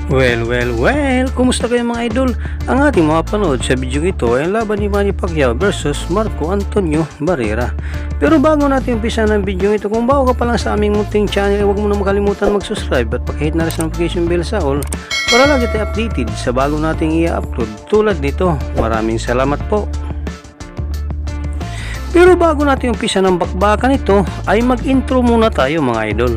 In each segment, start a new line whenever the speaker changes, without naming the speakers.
Well, kumusta kayo mga idol? Ang ating mapanood sa video ito ay ang laban ni Manny Pacquiao versus Marco Antonio Barrera. Pero bago natin umpisa ng video ito, kung bago ka pa lang sa aming munting channel, huwag mo na makalimutan mag-subscribe at pakihit na rin sa notification bell sa all para lagi tayo updated sa bago nating i-upload tulad nito. Maraming salamat po. Pero bago natin umpisa ng bakbakan ito, ay mag-intro muna tayo mga idol.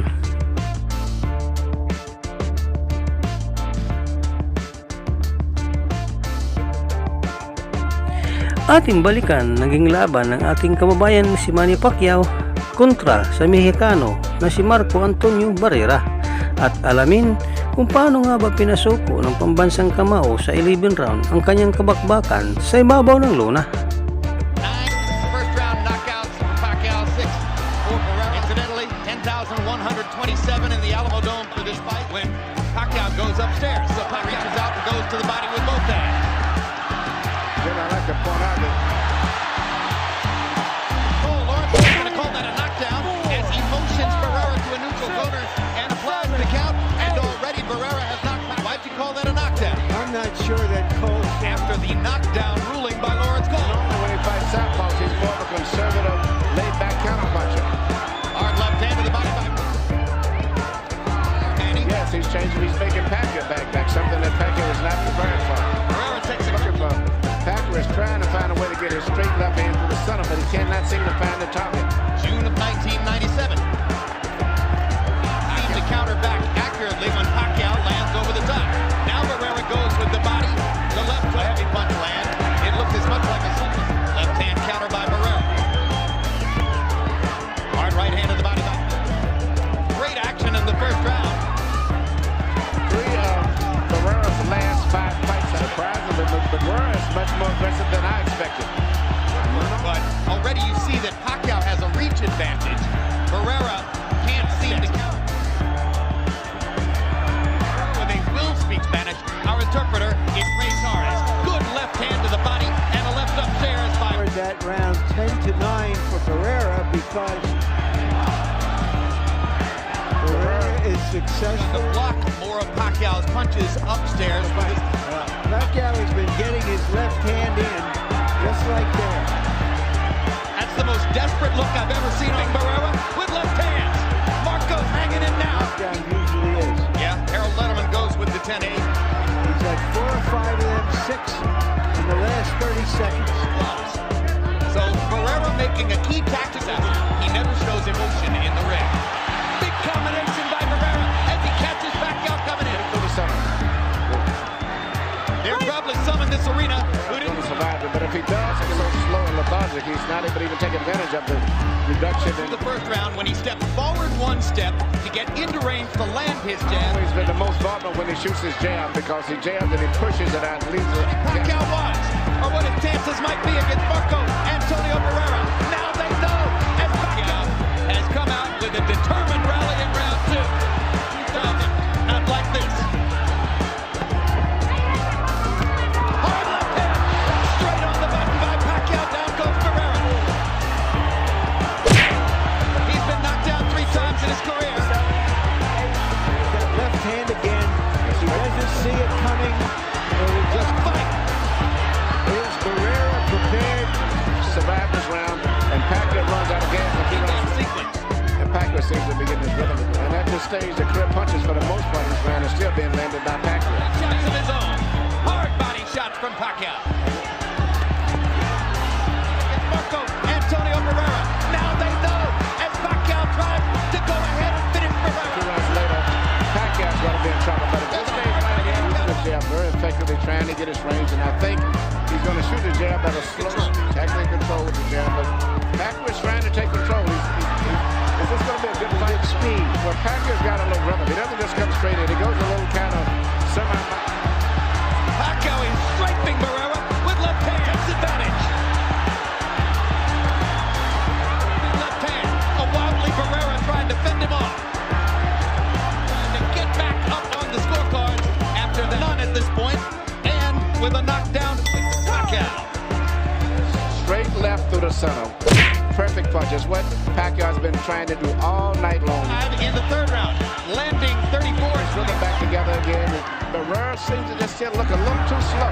Ating balikan naging laban ng ating kababayan si Manny Pacquiao kontra sa Mexicano na si Marco Antonio Barrera at alamin kung paano nga ba pinasuko ng pambansang kamao sa 11 round ang kanyang kabakbakan sa ibabaw ng lona.
First round knockouts, Pacquiao 6 for Barrera. Incidentally, 10,127 in the Alamo Dome for this fight when Pacquiao goes upstairs. So Pacquiao reaches out and goes to the body with both hands.
I like to point out that
Lawrence is going to call that a knockdown as he motions Barrera to a neutral corner and applies the count. And already Barrera has knocked back. Why'd you call that a knockdown?
I'm not sure that Cole,
After the knockdown ruling by Lawrence Cole.
normally when he fights southpaws, he's more of a conservative, laid-back counter puncher.
Hard left hand to the body by Manny.
Yes, he's changing. He's making Pacquiao back, something that Pacquiao was not prepared for.
Barrera takes a
Looking for Pacquiao is trying to find a way to get his straight left hand to the center, but he cannot seem to find the target.
June of 1997. Seemed to counter back accurately when Pacquiao lands over the top. Now Barrera goes with the body. The left to heavy punch land. It looked as much like a single. Left hand counter by Barrera. Hard right hand to the body by. Great action in the first round.
Three of Barrera's last 5 fights surprisingly, but Barrera is much more aggressive than I expected.
But already you see that Pacquiao has a reach advantage. Barrera can't seem to counter. When they will speak Spanish, our interpreter is Ray Torres. Good left hand to the body and a left upstairs by
that round 10-9 for Barrera because Barrera is
to
successful.
block more of Pacquiao's punches upstairs.
Pacquiao has been getting his left hand in just like that.
That's the most desperate look I've ever seen on Barrera with left hands. Marco's hanging in now.
Pacquiao usually is.
Yeah, Harold Letterman goes with the 10-8.
He's had 4 or 5 of them, 6 in the last 30 seconds.
So Barrera making a key tactic out. He never shows emotion in the ring. Big combination by Barrera as he catches Pacquiao coming in.
To the center.
They're probably some in this arena who
Going
didn't
to survive it, but if he does, he's so slow and lethargic, he's not able to even take advantage of the reduction in
the first round when he stepped forward 1 step to get into range to land his jab.
He's been the most vulnerable when he shoots his jab because he jabs and he pushes it out and leaves it.
Pacquiao was, or what his chances might be against Marco Antonio Barrera. Now they know, and Pacquiao has come out with a determined rally in round 2. Not like this. Hard left hand, straight on the button by Pacquiao. Down goes Barrera. He's been knocked down 3 times in his career.
That left hand again. He doesn't see it coming. Or he just
Fight.
is Barrera prepared.
Survive this round, and Pacquiao runs out of gas and he
In
runs.
sequence.
And Pacquiao seems to be getting his rhythm. And at this stage, the career punches for the most part in this round are still being landed by Pacquiao.
Shots of his own. Hard body shots from Pacquiao. It's Marco Antonio Barrera. Now they know as Pacquiao tries to go ahead and finish
2
Barrera.
rounds later, Pacquiao's going to be in trouble. But at this stage, right here, he's using the jab very effectively, trying to get his range. And I think he's going to shoot the jab at a slow, technically control with the jab. But Pacquiao's trying to take control. Is this going to be a good fight?
Speed.
Well, Pacquiao's got a little rhythm. He doesn't just come straight in. He goes a little kind of semi.
Pacquiao is strafing Barrera with left hand. Takes advantage. Left hand. A wildly Barrera trying to fend him off. Trying to get back up on the scorecard after the none at this point. And with a knockdown, Pacquiao.
Straight left through the center. Perfect punch. It's what Pacquiao's been trying to do all night long.
In the 3rd round, landing 34.
Put them back together again. Barrera seems to just still look a little too slow,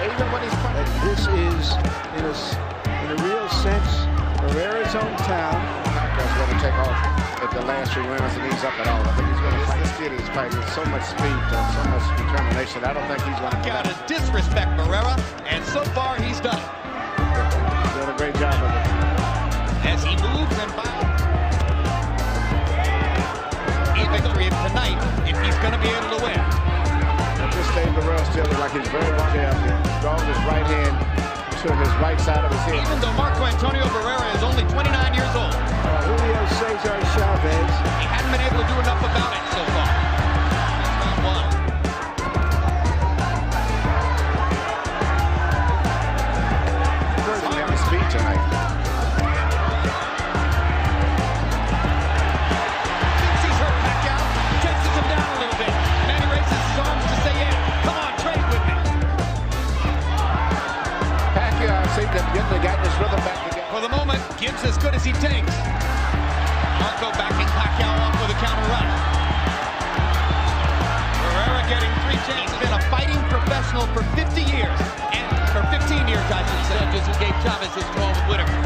even when he's punching.
This is, in a real sense, Barrera's hometown.
Pacquiao's going to take off at the last 3 rounds and ease up at all. I think he's going to fight. This kid is fighting with so much speed and so much determination. I don't think he's going to
Got to disrespect Barrera, and so far he's done it.
He's doing a great job of it.
As he moves and bounds. A victory tonight if he's going to be able to win.
At this stage, Barrera still looks like he's very well jabbed. He's drawing his right hand to his right side of his head.
Even though Marco Antonio Barrera is only 29 years old.
Julio Cesar Chavez.
He hadn't been able to do enough about it so far. That's round one.
He doesn't have the speed tonight.
Thinks he's hurt Pacquiao. Chases him down a little bit. Manny raises his arms to say, yeah, come on, trade with me.
Pacquiao seems to have gotten his rhythm back together.
For the moment, gives as good as he takes. Marco backing Pacquiao off with a counter right. Barrera getting 3 chances. He's been a fighting professional for 50 years. And for 15 years, I should say. Just who gave Chavez his draw with Whitaker.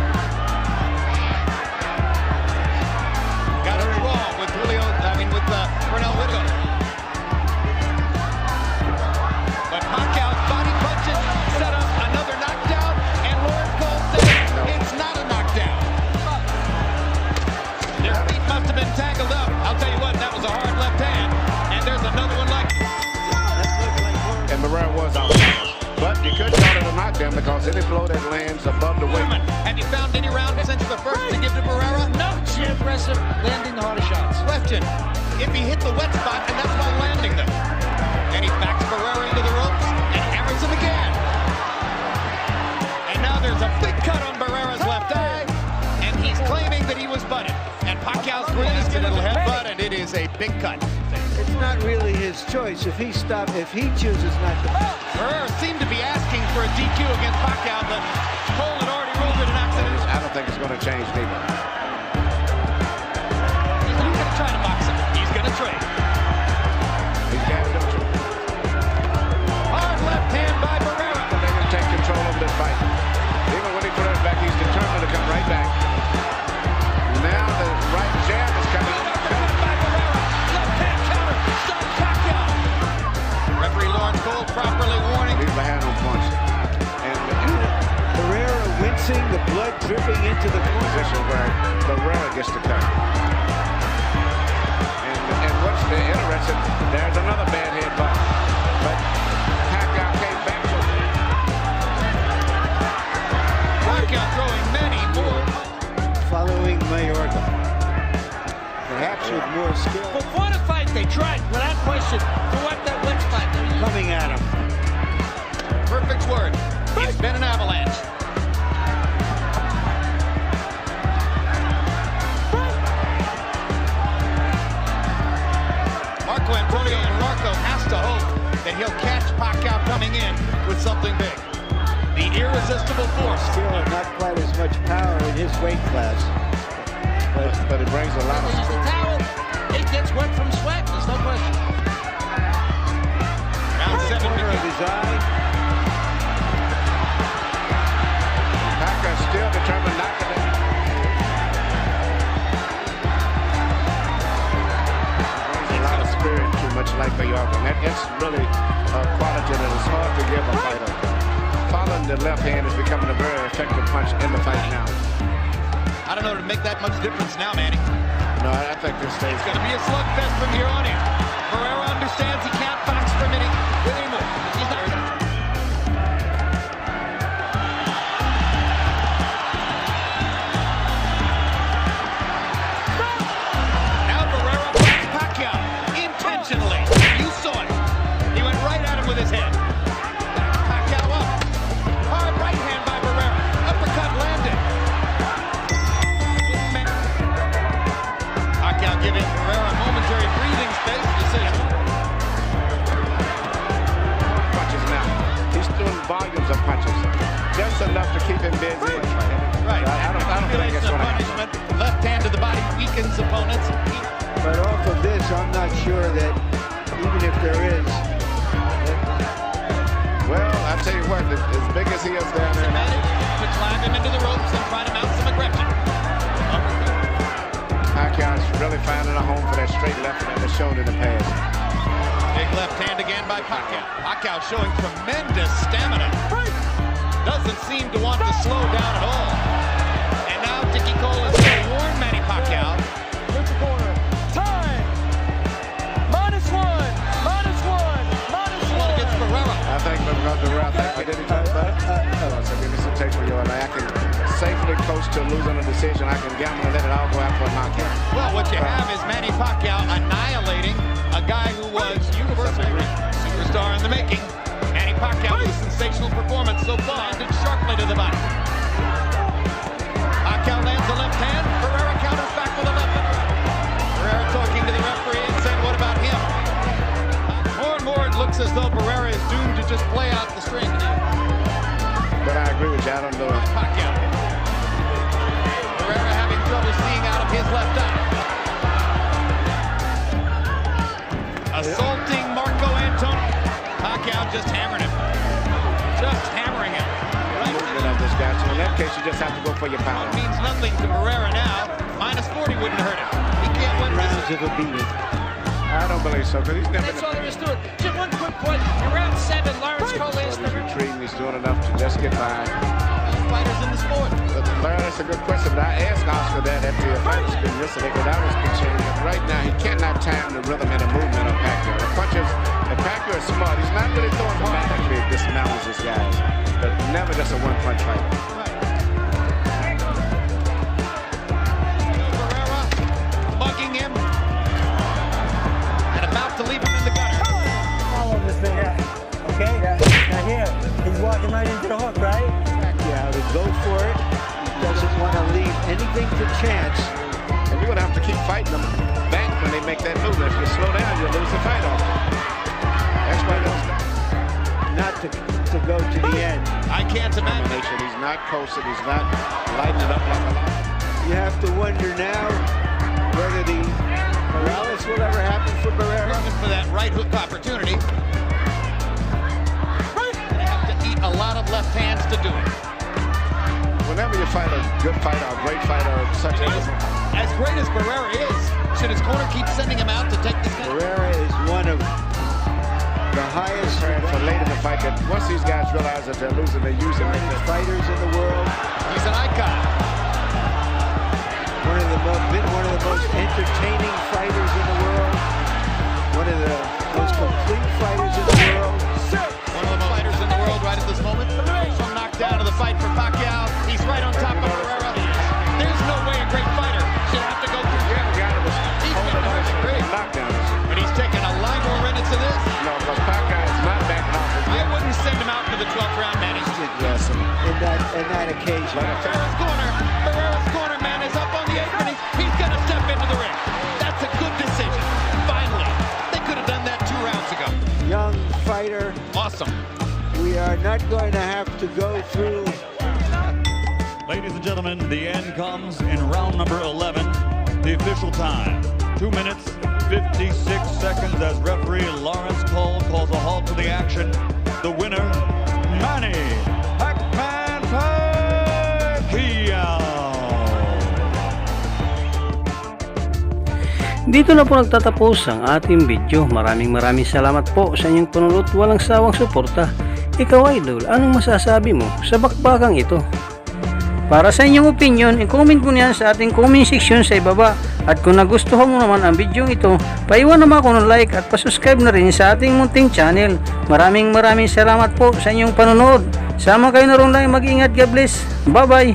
Got a draw with Pernell Whitaker. But Pacquiao's body punches set up another knockdown. And Lawrence Cole says it's not a knockdown. Their feet must have been tangled up. I'll tell you what, that was a hard left hand. And there's another one like
And Barrera was out. But you could call it a knockdown because any blow that lands above the weight.
Have you found any round since the first to give to Barrera? No.
Aggressive, landing the harder shots.
Question, if he hit the wet spot, and that's while landing them. And he backs Barrera into the ropes and hammers him again. And now there's a big cut on Barrera's left eye, and he's claiming that he was butted. And Pacquiao's released a little headbutt, and it is a big cut.
It's not really his choice. If he chooses not to.
Barrera seemed to be asking for a DQ against Pacquiao, but Cole had already ruled it an accident.
I don't think it's going to change neither.
He's not going to try to box him. He's going to trade.
He's got to do.
Hard left hand by Barrera.
They're going to take control of this fight. Even when he throws back, he's determined to come right back. Now the right jab is coming.
By Barrera. Left hand counter. Stop Pacquiao. Referee Lawrence Cole properly warning.
He's behind on punch. And
Barrera wincing, the blood dripping into the corner.
position where Barrera gets the cut. And what's the interesting, there's another bad headbutt. But Pacquiao came back to it.
Pacquiao throwing many more.
Following Mayorga. Perhaps with more skill.
Before the fight, they tried, without question, to wipe that wet spot.
Coming at him.
Perfect word. It's been an avalanche. Marco Antonio has to hope that he'll catch Pacquiao coming in with something big. The irresistible force.
Still not quite as much power in his weight class.
But it brings a lot of
Uses the towel. It gets wet from sweat, there's no question.
Round 7
corner of
begins.
his eye.
Pacquiao still determined not to let brings a lot of spirit to much like Mayorga. And that's really a quality that is hard to give a fighter. Following the left hand is becoming a very effective punch in the fight now.
I don't know to make that much difference now, Manny.
No, I think this stays.
It's going to be a slugfest from here on in. Barrera understands he can't box for a minute anymore. He's not. Now Barrera blocks Pacquiao intentionally. You saw it. He went right at him with his head. Backs Pacquiao up. Hard right hand by Barrera. Uppercut landed. Pacquiao giving Barrera a momentary breathing space. You see him.
Punches now. He's doing volumes of punches. Just enough to keep him busy.
Right.
I don't think it's going to happen.
Punishment. Left hand to the body weakens opponents.
But off of this, I'm not sure that even if there is
as he is down there.
Managed to climb him into the ropes and try to mount some aggression.
Pacquiao's really finding a home for that straight left that has shown in the past.
Big left hand again by Pacquiao. Pacquiao showing tremendous stamina. Doesn't seem to want to slow down at all. And now Dickie Cole is going to warn Manny Pacquiao.
Neutral corner. Time. Minus one. Minus one. Minus one.
Against Barrera.
I think Barrera, I did it. So give me some takes for you. And I can safely coach to losing a decision. I can gamble and let it all go out for a knockout.
Well, what you have is Manny Pacquiao annihilating a guy who was universal superstar in the making. Manny Pacquiao with a sensational performance so far. Landed sharply to the body. Pacquiao lands a left hand. Barrera counters back with a left hand. Barrera talking to the referee and saying, what about him? More and more it looks as though Barrera is doomed to just play out the string.
But I agree with you. I don't know.
Pacquiao. Barrera having trouble seeing out of his left eye. Assaulting Marco Antonio. Pacquiao just hammered him. Just hammering him. Right.
Movement of this guy. So in that case, you just have to go for your power.
It means nothing to Barrera now. Minus 40 wouldn't hurt him. He can't win
Rounds
this.
of a beating.
I don't believe so, because he's never
That's all there is to it. Just one quick point. In round 7, Lawrence Cole is
he's retreating. He's doing enough to just get by.
Fighters in the sport.
Larry, that's a good question. But I asked Oscar that at the fight spin yesterday, because I was concerned that right now he cannot time the rhythm and the movement of Pacquiao. The punches, and Pacquiao is smart. He's not really throwing dramatically. Dismounts his guys, but never just a one-punch fight.
Barrera bugging him and about to leave him in the gutter.
Follow this thing out. Okay? Now here, he's walking right into the hook, right?
Yeah, to go for it. He doesn't want to leave anything to chance.
And you're going to have to keep fighting them back when they make that move. If you slow down, you'll lose the fight off. That's why
Not to go to the end.
I can't imagine.
he's not coasting. He's not lighting it up like a lot.
You have to wonder now whether the Morales will ever happen for Barrera.
Looking for that right hook opportunity. They have to eat a lot of left hands to do it.
Whenever you fight a good fighter, a great fighter, such
As great as Barrera is, should his corner keep sending him out to take this guy?
Barrera is one of the highest
for late in the fight, that once these guys realize that they're losing, they use them.
fighters in the world.
He's an icon.
One of the most entertaining fighters in the world. One of the most complete fighters in the world.
One of the fighters in the world right at this moment. Some knockdown of the fight for Pacquiao. He's right on top of Barrera. There's no way a great fighter should have to go through.
Yeah, the guy that was
He's been hurt great.
knockdowns.
But he's taken a lot more minutes of this.
No, because Pacquiao is not backing off.
I wouldn't send him out for the 12th round, Manny.
Yes,
In that occasion.
Barrera's corner man is up on the apron. He's going to step into the ring. That's a good decision. Finally. They could have done that 2 rounds ago.
Young fighter.
Awesome.
We are not going to have to go through.
Ladies and gentlemen, the end comes in round number 11. The official time, 2 minutes, 56 seconds as referee Lawrence Cole calls a halt to the action. The winner, Manny Pacquiao.
Dito na po nagtatapos ang ating video. Maraming salamat po sa inyong panunod. Walang sawang suporta. Ikaw, idol, anong masasabi mo sa bakbakang ito? Para sa inyong opinion, i-comment mo niyan sa ating comment section sa ibaba. At kung nagustuhan mo naman ang video ito, paiwan naman ako ng like at pasubscribe na rin sa ating munting channel. Maraming salamat po sa inyong panunod. Sama kayo na rin lang, mag-ingat, God bless. Bye bye.